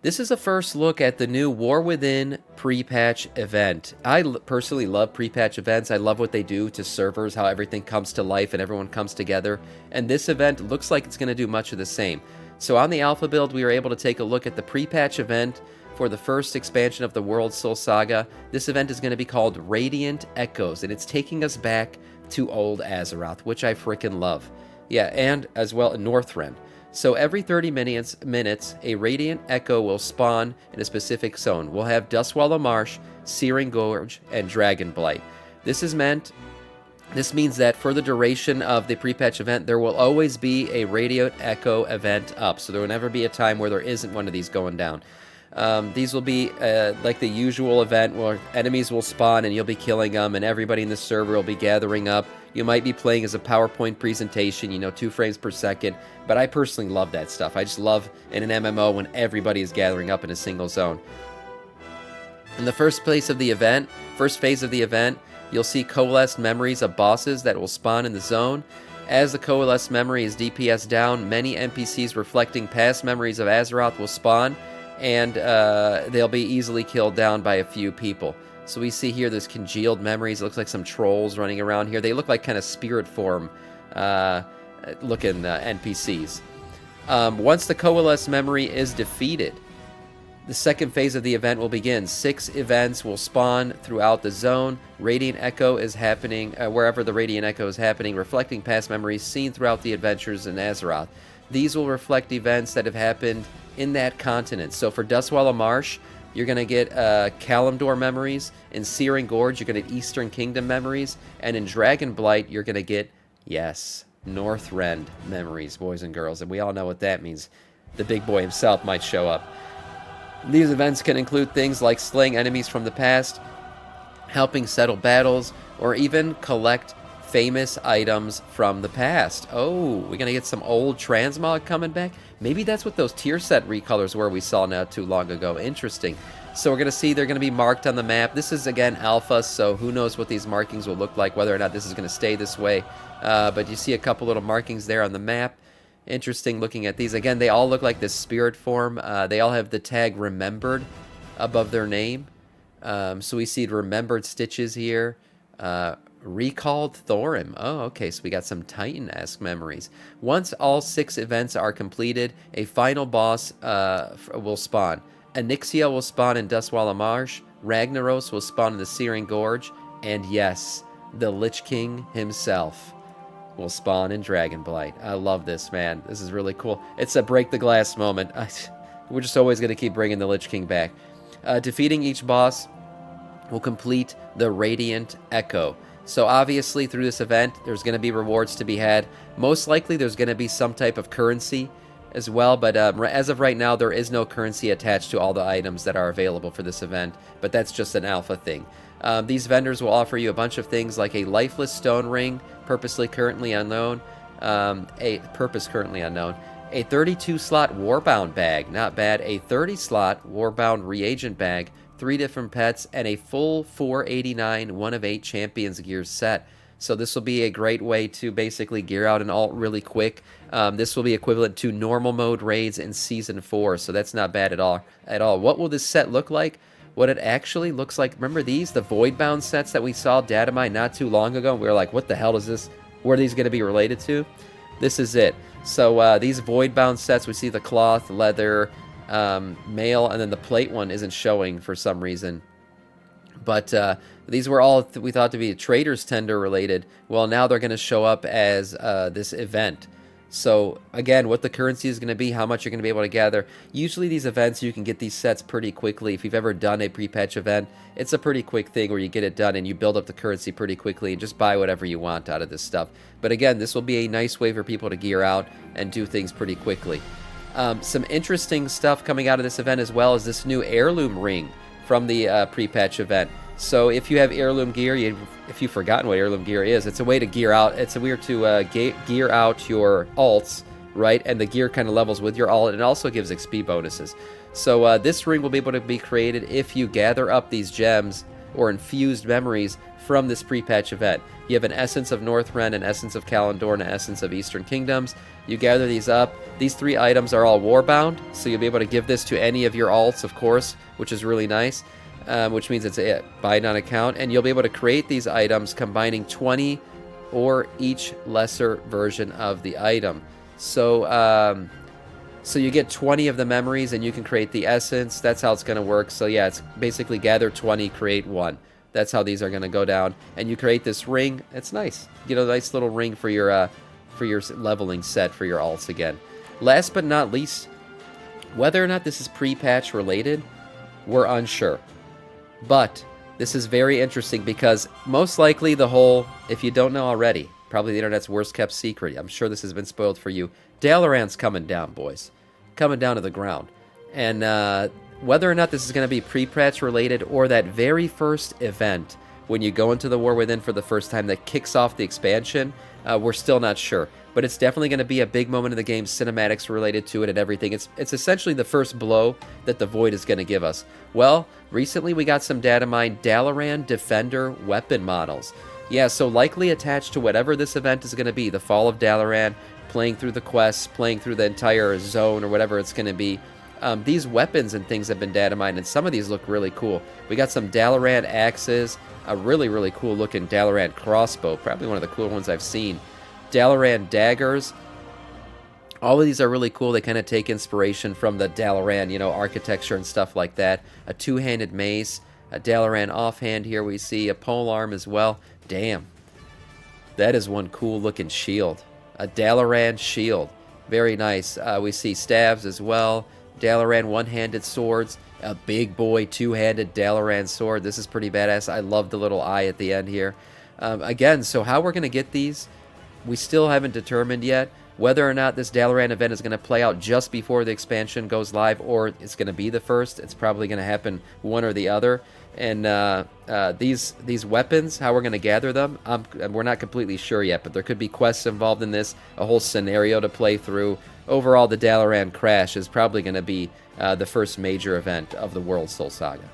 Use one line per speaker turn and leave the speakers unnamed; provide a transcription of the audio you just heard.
This is a first look at the new War Within pre-patch event. I personally love pre-patch events. I love what they do to servers, how everything comes to life and everyone comes together. And this event looks like it's going to do much of the same. So on the alpha build, we were able to take a look at the pre-patch event for the first expansion of the World Soul Saga. This event is going to be called Radiant Echoes, and it's taking us back to old Azeroth, which I freaking love. Yeah, and as well Northrend. So every 30 minutes, a Radiant Echo will spawn in a specific zone. We'll have Dustwallow Marsh, Searing Gorge, and Dragonblight. This means that for the duration of the pre-patch event, there will always be a Radiant Echo event up. So there will never be a time where there isn't one of these going down. These will be like the usual event where enemies will spawn and you'll be killing them, and everybody in the server will be gathering up. You might be playing as a PowerPoint presentation, 2 frames per second, but I personally love that stuff. I just love in an MMO when everybody is gathering up in a single zone. In the first phase of the event, you'll see coalesced memories of bosses that will spawn in the zone. As the coalesced memory is DPS down, many NPCs reflecting past memories of Azeroth will spawn, and they'll be easily killed down by a few people. So we see here there's congealed memories. It looks like some trolls running around here. They look like kind of spirit form looking NPCs. Once the coalesced memory is defeated, the second phase of the event will begin. 6 events will spawn throughout the zone. Radiant Echo is happening wherever the Radiant Echo is happening, reflecting past memories seen throughout the adventures in Azeroth. These will reflect events that have happened in that continent. So for Dustwallow Marsh, you're going to get Kalimdor memories. In Searing Gorge, you're going to get Eastern Kingdom memories. And in Dragonblight, you're going to get, yes, Northrend memories, boys and girls. And we all know what that means. The big boy himself might show up. These events can include things like slaying enemies from the past, helping settle battles, or even collect famous items from the past. Oh, we're going to get some old transmog coming back? Maybe that's what those tier set recolors were we saw not too long ago. Interesting. So we're going to see they're going to be marked on the map. This is, again, alpha, so who knows what these markings will look like, whether or not this is going to stay this way. But you see a couple little markings there on the map. Interesting looking at these. Again, they all look like this spirit form. They all have the tag Remembered above their name. So we see Remembered Stitches here. Recalled Thorim. Oh, okay, so we got some Titan-esque memories. Once all 6 events are completed, a final boss will spawn. Onyxia will spawn in Dustwallow Marsh, Ragnaros will spawn in the Searing Gorge, and yes, the Lich King himself will spawn in Dragonblight. I love this, man. This is really cool. It's a break the glass moment. We're just always going to keep bringing the Lich King back. Defeating each boss will complete the Radiant Echo. So obviously through this event, there's going to be rewards to be had. Most likely there's going to be some type of currency as well, but as of right now, there is no currency attached to all the items that are available for this event, but that's just an alpha thing. These vendors will offer you a bunch of things like a lifeless stone ring, purpose currently unknown, a 32-slot Warbound bag, not bad, a 30-slot Warbound reagent bag, 3 different pets, and a full 489 1 of 8 Champions gear set. So this will be a great way to basically gear out an alt really quick. This will be equivalent to normal mode raids in Season 4, so that's not bad at all. What will this set look like? What it actually looks like, remember these? The Voidbound sets that we saw data mine not too long ago? We were like, what the hell is this? What are these going to be related to? This is it. So these Voidbound sets, we see the cloth, leather, mail, and then the plate one isn't showing for some reason. But these were all we thought to be Trader's Tender related. Well, now they're going to show up as this event. So again, what the currency is going to be, how much you're going to be able to gather. Usually these events, you can get these sets pretty quickly. If you've ever done a pre-patch event, it's a pretty quick thing where you get it done and you build up the currency pretty quickly and just buy whatever you want out of this stuff. But again, this will be a nice way for people to gear out and do things pretty quickly. Some interesting stuff coming out of this event as well is this new Heirloom Ring from the pre-patch event. So if you have heirloom gear, if you've forgotten what heirloom gear is, it's a way to gear out. It's a way to gear out your alts, right? And the gear kind of levels with your alt, and it also gives XP bonuses. So this ring will be able to be created if you gather up these gems or infused memories from this pre-patch event. You have an Essence of Northrend, an Essence of Kalimdor, and an Essence of Eastern Kingdoms. You gather these up. These 3 items are all warbound, so you'll be able to give this to any of your alts, of course, which is really nice, which means it's a bind on account, and you'll be able to create these items combining 20 or each lesser version of the item. So, so you get 20 of the memories, and you can create the essence. That's how it's going to work. So yeah, it's basically gather 20, create 1. That's how these are going to go down. And you create this ring. It's nice. You know, a nice little ring for your leveling set for your alts again. Last but not least, whether or not this is pre-patch related, we're unsure. But this is very interesting because most likely the whole, if you don't know already, probably the internet's worst kept secret. I'm sure this has been spoiled for you. Dalaran's coming down, boys. Coming down to the ground. And whether or not this is going to be pre-patch related or that very first event when you go into the War Within for the first time that kicks off the expansion, we're still not sure. But it's definitely going to be a big moment in the game, cinematics related to it and everything. It's essentially the first blow that the Void is going to give us. Well, recently we got some data mined Dalaran Defender weapon models. Yeah, so likely attached to whatever this event is going to be, the Fall of Dalaran, playing through the quests, playing through the entire zone or whatever it's going to be. These weapons and things have been data mined, and some of these look really cool. We got some Dalaran axes, a really, really cool looking Dalaran crossbow, probably one of the cooler ones I've seen. Dalaran daggers. All of these are really cool. They kind of take inspiration from the Dalaran, you know, architecture and stuff like that. A two-handed mace, a Dalaran offhand here we see, a polearm as well. Damn. That is one cool looking shield. A Dalaran shield. Very nice. We see staves as well. Dalaran one-handed swords. A big boy two-handed Dalaran sword. This is pretty badass. I love the little eye at the end here. Again, so how we're going to get these, we still haven't determined yet. Whether or not this Daran event is going to play out just before the expansion goes live or it's going to be the first, it's probably going to happen one or the other. And these weapons, how we're going to gather them, we're not completely sure yet, but there could be quests involved in this, a whole scenario to play through. Overall, the Dalaran Crash is probably going to be the first major event of the World Soul Saga.